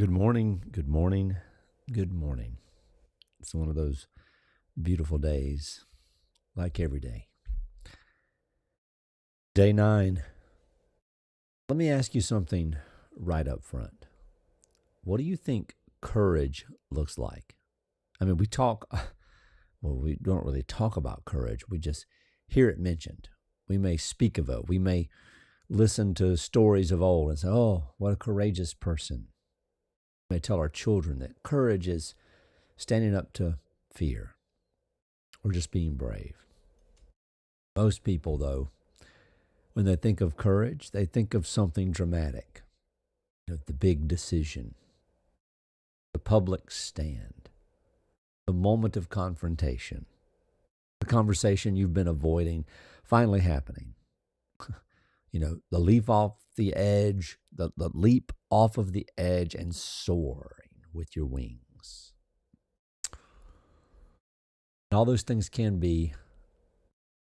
Good morning, good morning, good morning. It's one of those beautiful days, like every day. Day 9. Let me ask you something right up front. What do you think courage looks like? I mean, we don't really talk about courage. We just hear it mentioned. We may speak of it. We may listen to stories of old and say, oh, what a courageous person. We may tell our children that courage is standing up to fear or just being brave. Most people, though, when they think of courage, they think of something dramatic. The big decision, the public stand, the moment of confrontation, the conversation you've been avoiding finally happening. The leap off the edge, the leap off of the edge and soaring with your wings. And all those things can be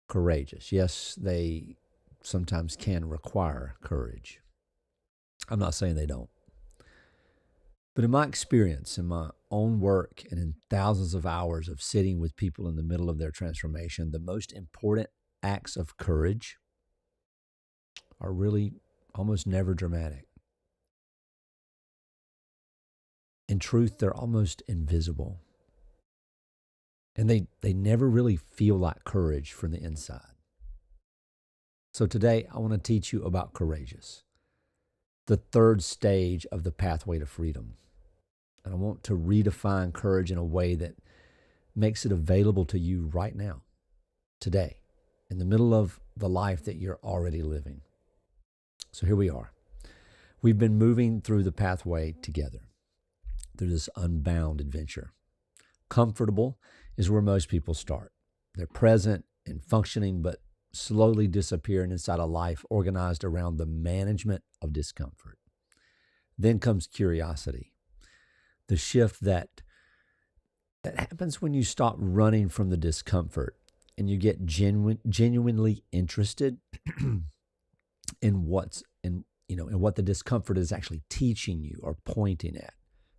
courageous. Yes, they sometimes can require courage. I'm not saying they don't. But in my experience, in my own work, and in thousands of hours of sitting with people in the middle of their transformation, the most important acts of courage are really almost never dramatic. In truth, they're almost invisible. And they never really feel like courage from the inside. So today, I want to teach you about courageous, the third stage of the pathway to freedom. And I want to redefine courage in a way that makes it available to you right now, today, in the middle of the life that you're already living. So here we are. We've been moving through the pathway together, through this unbound adventure. Comfortable is where most people start. They're present and functioning, but slowly disappearing inside a life organized around the management of discomfort. Then comes curiosity, the shift that happens when you stop running from the discomfort and you get genuinely interested in what the discomfort is actually teaching you or pointing at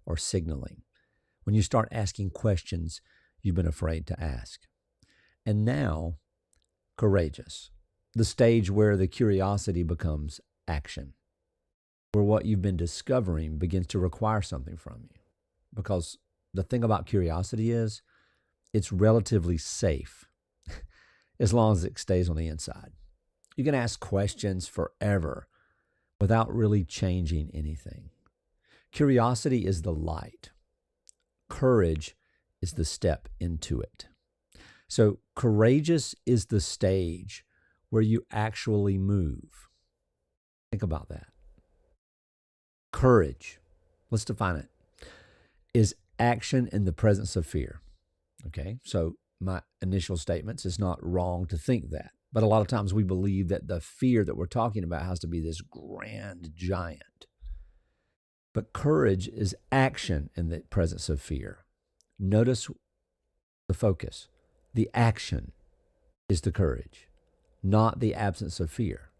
or signaling. When you start asking questions you've been afraid to ask. And now, courageous, the stage where the curiosity becomes action, where what you've been discovering begins to require something from you. Because the thing about curiosity is it's relatively safe as long as it stays on the inside. You can ask questions forever without really changing anything. Curiosity is the light. Courage is the step into it. So courageous is the stage where you actually move. Think about that. Courage, let's define it, is action in the presence of fear. Okay, so my initial statements, it's not wrong to think that. But a lot of times we believe that the fear that we're talking about has to be this grand giant. But courage is action in the presence of fear. Notice the focus. The action is the courage, not the absence of fear,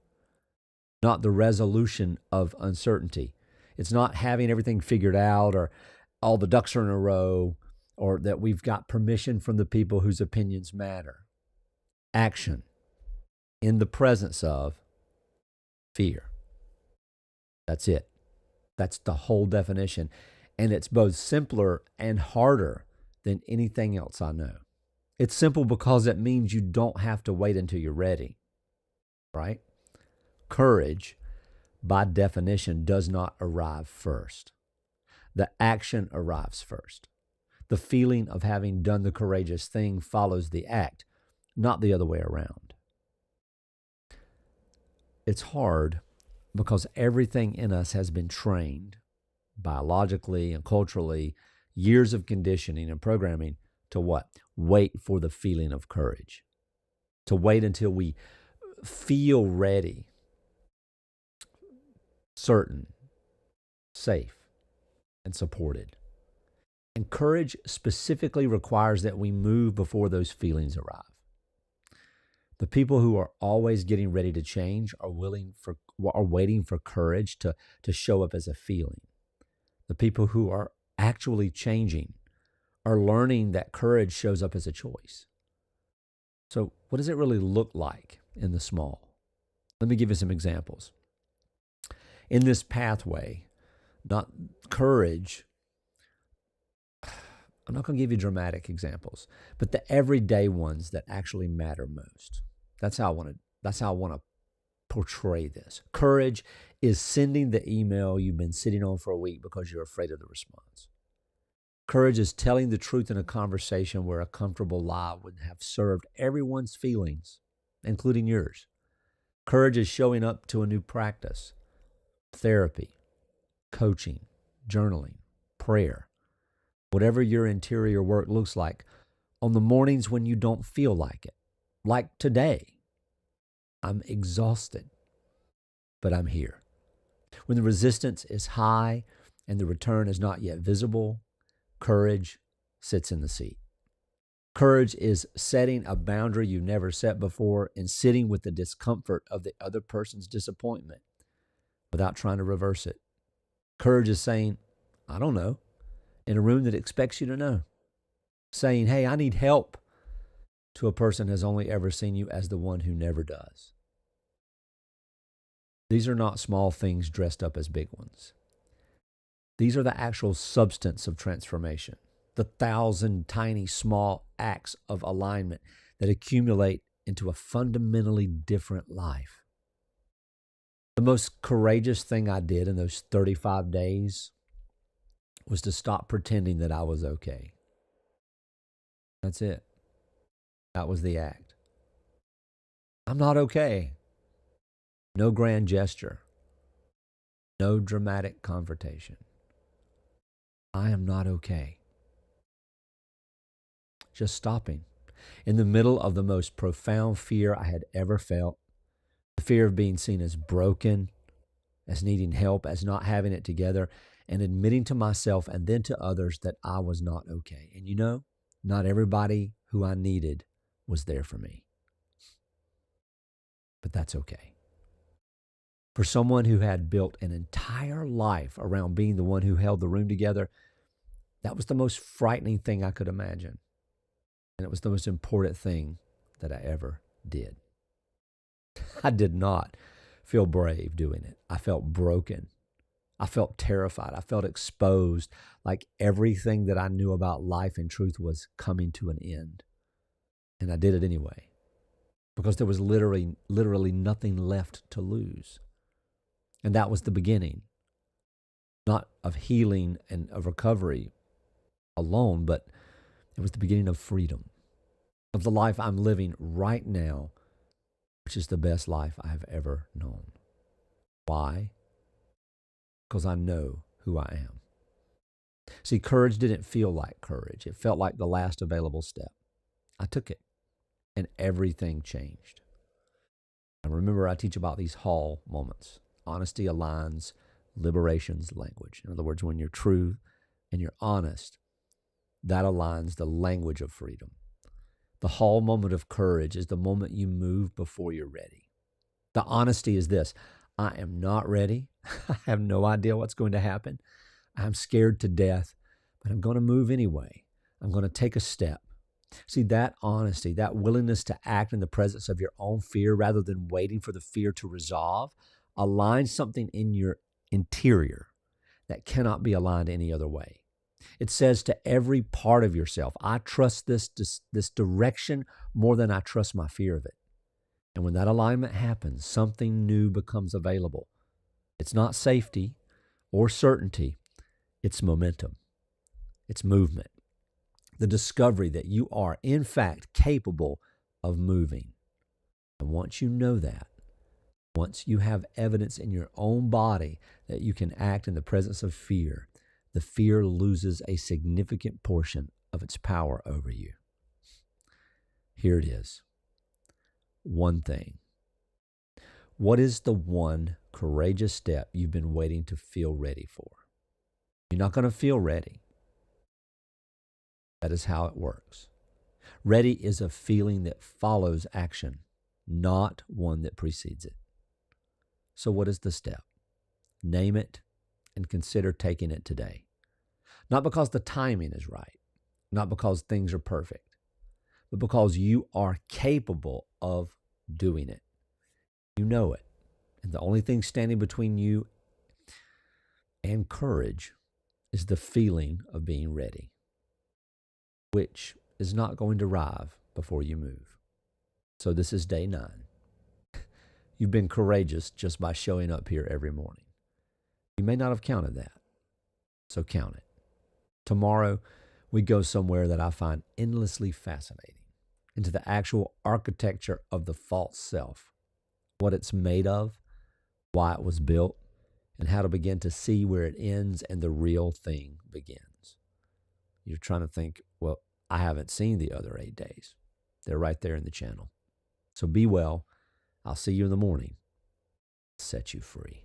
not the resolution of uncertainty. It's not having everything figured out or all the ducks are in a row or that we've got permission from the people whose opinions matter. Action in the presence of fear. That's it. That's the whole definition. And it's both simpler and harder than anything else I know. It's simple because it means you don't have to wait until you're ready, right? Courage, by definition, does not arrive first. The action arrives first. The feeling of having done the courageous thing follows the act, not the other way around. It's hard because everything in us has been trained biologically and culturally, years of conditioning and programming to what? Wait for the feeling of courage. To wait until we feel ready, certain, safe, and supported. And courage specifically requires that we move before those feelings arrive. The people who are always getting ready to change are waiting for courage to show up as a feeling. The people who are actually changing are learning that courage shows up as a choice. So, what does it really look like in the small? Let me give you some examples. In this pathway, not courage, I'm not going to give you dramatic examples, but the everyday ones that actually matter most. That's how I want to portray this. Courage is sending the email you've been sitting on for a week because you're afraid of the response. Courage is telling the truth in a conversation where a comfortable lie would have served everyone's feelings, including yours. Courage is showing up to a new practice, therapy, coaching, journaling, prayer, whatever your interior work looks like, on the mornings when you don't feel like it. Like today, I'm exhausted, but I'm here. When the resistance is high and the return is not yet visible, courage sits in the seat. Courage is setting a boundary you never set before and sitting with the discomfort of the other person's disappointment without trying to reverse it. Courage is saying, I don't know, in a room that expects you to know. Saying, hey, I need help, to a person has only ever seen you as the one who never does. These are not small things dressed up as big ones. These are the actual substance of transformation, the 1,000 tiny small acts of alignment that accumulate into a fundamentally different life. The most courageous thing I did in those 35 days was to stop pretending that I was okay. That's it. That was the act. I'm not okay. No grand gesture. No dramatic confrontation. I am not okay. Just stopping. In the middle of the most profound fear I had ever felt, the fear of being seen as broken, as needing help, as not having it together, and admitting to myself and then to others that I was not okay. And you know, not everybody who I needed was there for me. But that's okay. For someone who had built an entire life around being the one who held the room together, that was the most frightening thing I could imagine. And it was the most important thing that I ever did. I did not feel brave doing it. I felt broken. I felt terrified. I felt exposed, like everything that I knew about life and truth was coming to an end. And I did it anyway, because there was literally nothing left to lose. And that was the beginning, not of healing and of recovery alone, but it was the beginning of freedom, of the life I'm living right now, which is the best life I have ever known. Why? Because I know who I am. See, courage didn't feel like courage. It felt like the last available step. I took it, and everything changed. And remember, I teach about these hall moments. Honesty aligns liberation's language. In other words, when you're true and you're honest, that aligns the language of freedom. The hall moment of courage is the moment you move before you're ready. The honesty is this: I am not ready. I have no idea what's going to happen. I'm scared to death, but I'm going to move anyway. I'm going to take a step. See, that honesty, that willingness to act in the presence of your own fear rather than waiting for the fear to resolve, aligns something in your interior that cannot be aligned any other way. It says to every part of yourself, I trust this direction more than I trust my fear of it. And when that alignment happens, something new becomes available. It's not safety or certainty. It's momentum. It's movement. The discovery that you are, in fact, capable of moving. And once you know that, once you have evidence in your own body that you can act in the presence of fear, the fear loses a significant portion of its power over you. Here it is. One thing. What is the one courageous step you've been waiting to feel ready for? You're not going to feel ready. That is how it works. Ready is a feeling that follows action, not one that precedes it. So what is the step? Name it and consider taking it today. Not because the timing is right, not because things are perfect, but because you are capable of doing it. You know it. And the only thing standing between you and courage is the feeling of being ready, which is not going to arrive before you move. So this is day 9. You've been courageous just by showing up here every morning. You may not have counted that, so count it. Tomorrow, we go somewhere that I find endlessly fascinating, into the actual architecture of the false self, what it's made of, why it was built, and how to begin to see where it ends and the real thing begins. You're trying to think, well, I haven't seen the other 8 days. They're right there in the channel. So be well. I'll see you in the morning. Set you free.